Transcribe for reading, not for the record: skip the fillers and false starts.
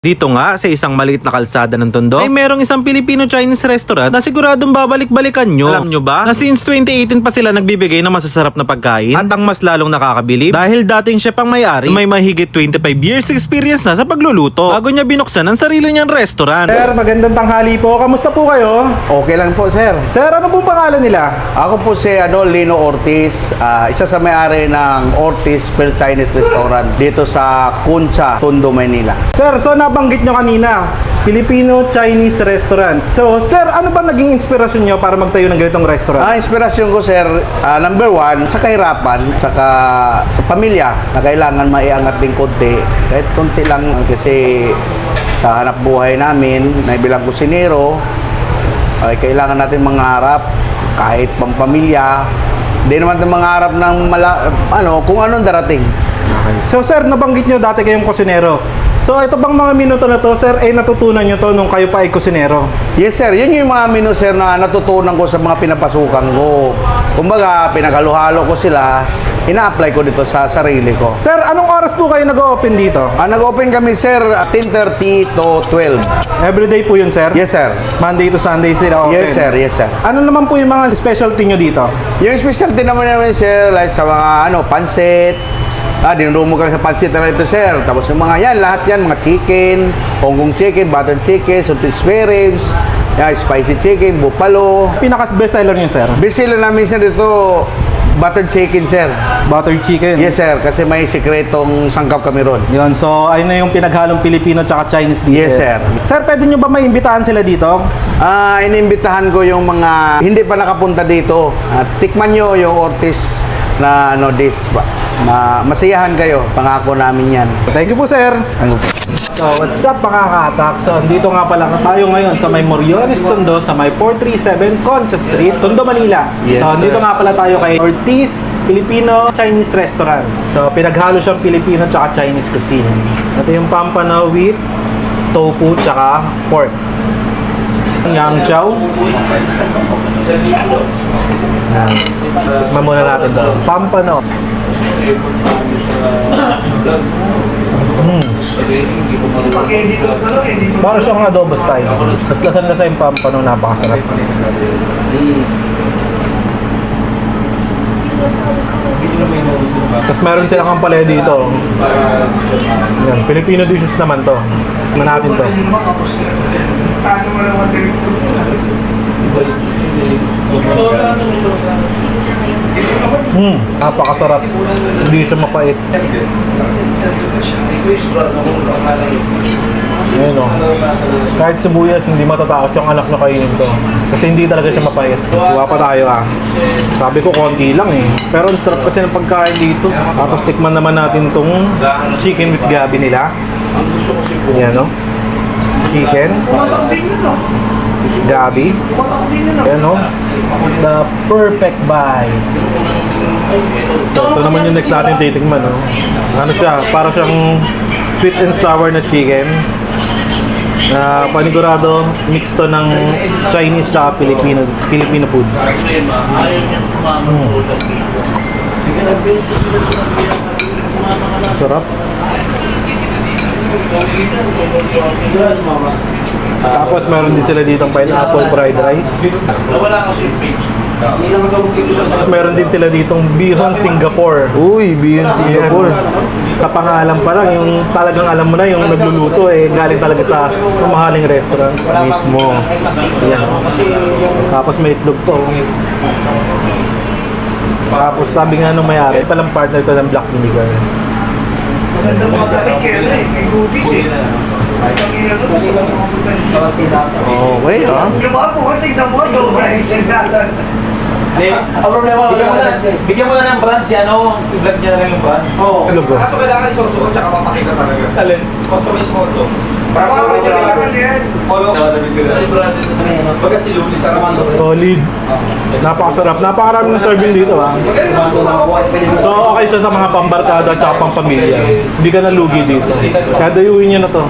Dito nga, sa isang maliit na kalsada ng Tondo, ay merong isang Filipino-Chinese restaurant na siguradong babalik-balikan nyo. Alam nyo ba, na since 2018 pa sila nagbibigay ng masasarap na pagkain at ang mas lalong nakakabilib dahil dating chef ang may-ari, may mahigit 25 years experience na sa pagluluto bago niya binuksan ang sarili niyang restaurant. Sir, magandang tanghali po. Kamusta po kayo? Okay lang po, sir. Sir, ano pong pangalan nila? Ako po si Lino Ortiz, isa sa may-ari ng Ortiz Phil Chinese Restaurant dito sa Kuncha, Tondo, Manila. Sir, so nabanggit nyo kanina, Filipino-Chinese restaurant. So, sir, ano ba naging inspirasyon nyo para magtayo ng ganitong restaurant? Inspirasyon ko, sir, number one, sa kahirapan, saka sa pamilya, na kailangan maiangat din konti. Kahit konti lang kasi sa hanap buhay namin, na bilang kusinero, ay kailangan natin mangarap kahit pang pamilya. Hindi naman natin mangarap ng kung anong darating. So, sir, nabanggit nyo dati kayong kusinero. So, ito bang mga minuto na to, sir, ay natutunan nyo to nung kayo pa ay kusinero? Yes, sir. Yun yung mga menu, sir, na natutunan ko sa mga pinapasukan ko. Kumbaga, pinaghaluhalo ko sila, ina-apply ko dito sa sarili ko. Sir, anong oras po kayo nag-open dito? Nag-open kami, sir, 10:30 to 12. Everyday po yun, sir? Yes, sir. Monday to Sunday sila open? Yes, sir. Yes, sir. Ano naman po yung mga specialty nyo dito? Yung specialty naman, sir, like sa mga pansit. Dinurumo kami sa pansit na ito, sir. Tapos yung mga yan, lahat yan, mga chicken, Hong Kong chicken, butter chicken, salted spare ribs, spicy chicken, buffalo. Pinaka-best seller nyo, sir? Best seller namin, sir, dito, butter chicken, sir. Butter chicken? Yes, sir, kasi may sikretong sangkap kami ron. Yun, so ayun na yung pinaghalong Pilipino tsaka Chinese dito. Yes, sir. Sir, pwede nyo ba maimbitahan sila dito? Inimbitahan ko yung mga hindi pa nakapunta dito. Tikman nyo yung Ortiz na dish. Masiyahan kayo. Pangako namin yan. Thank you po, sir. So, what's up mga katak? So, dito nga pala tayo ngayon sa may Moriones, Tondo, sa may 437 Concha Street, Tondo, Manila. Yes, so, dito sir. nga pala tayo kay Ortiz Filipino-Chinese Restaurant. So, pinaghalo siyang Filipino tsaka Chinese cuisine. Ito yung pampano with tofu tsaka pork. Yang chow. Tikman muna natin ito. Pampano. Parang siyang adobo style. Tapos lasan-lasa yung pampano, napakasarap. Tapos meron silang kampalaya dito. Yan, Filipino dishes naman to. Tignan natin to. Napakasarap. Hindi siya mapait. Ayan o. Kahit sibuyas, hindi matatakot yung anak na kainin to. Kasi hindi talaga siya mapait. Kuha pa tayo Sabi ko konti lang Pero ang sarap kasi ng pagkain dito. Tapos tikman naman natin tong chicken with gabi nila. Ayan o. Chicken. Gabi. Ayan o. The perfect bite. Ito naman yung next natin titikman Ano siya? Para siyang sweet and sour na chicken. Panigurado, mix to ng Chinese tsaka Filipino foods. Sarap. Tapos meron din sila ditong pineapple fried rice. Tapos meron din sila ditong Bihon Singapore. Uy, Beyond Singapore. Sa pangalan pa lang, yung talagang alam mo na yung nagluluto galing talaga sa mamahaling restaurant. Mismo. Yan. Tapos may itlog to. Tapos sabi nga nung may-ari, palang partner to ng black vinegar. Maganda mga sabay kayo may goodies Okay, Lumaan po, tignan mo, dobra yung sinalan. Ang problema ko bigyan mo na ng brand si vlog niya na lang yung brand. Oo. Kaso kailangan isusuot tsaka mapakita talaga. Alin? Customize mo ito. Para kailangan yan. Baga si Luli sa Ramando. Solid. Napakasarap. Napakarami ng serving dito So okay siya sa mga pambarkada at pang pamilya. Hindi ka nalugi dito. Kaya dayuhin nyo na to.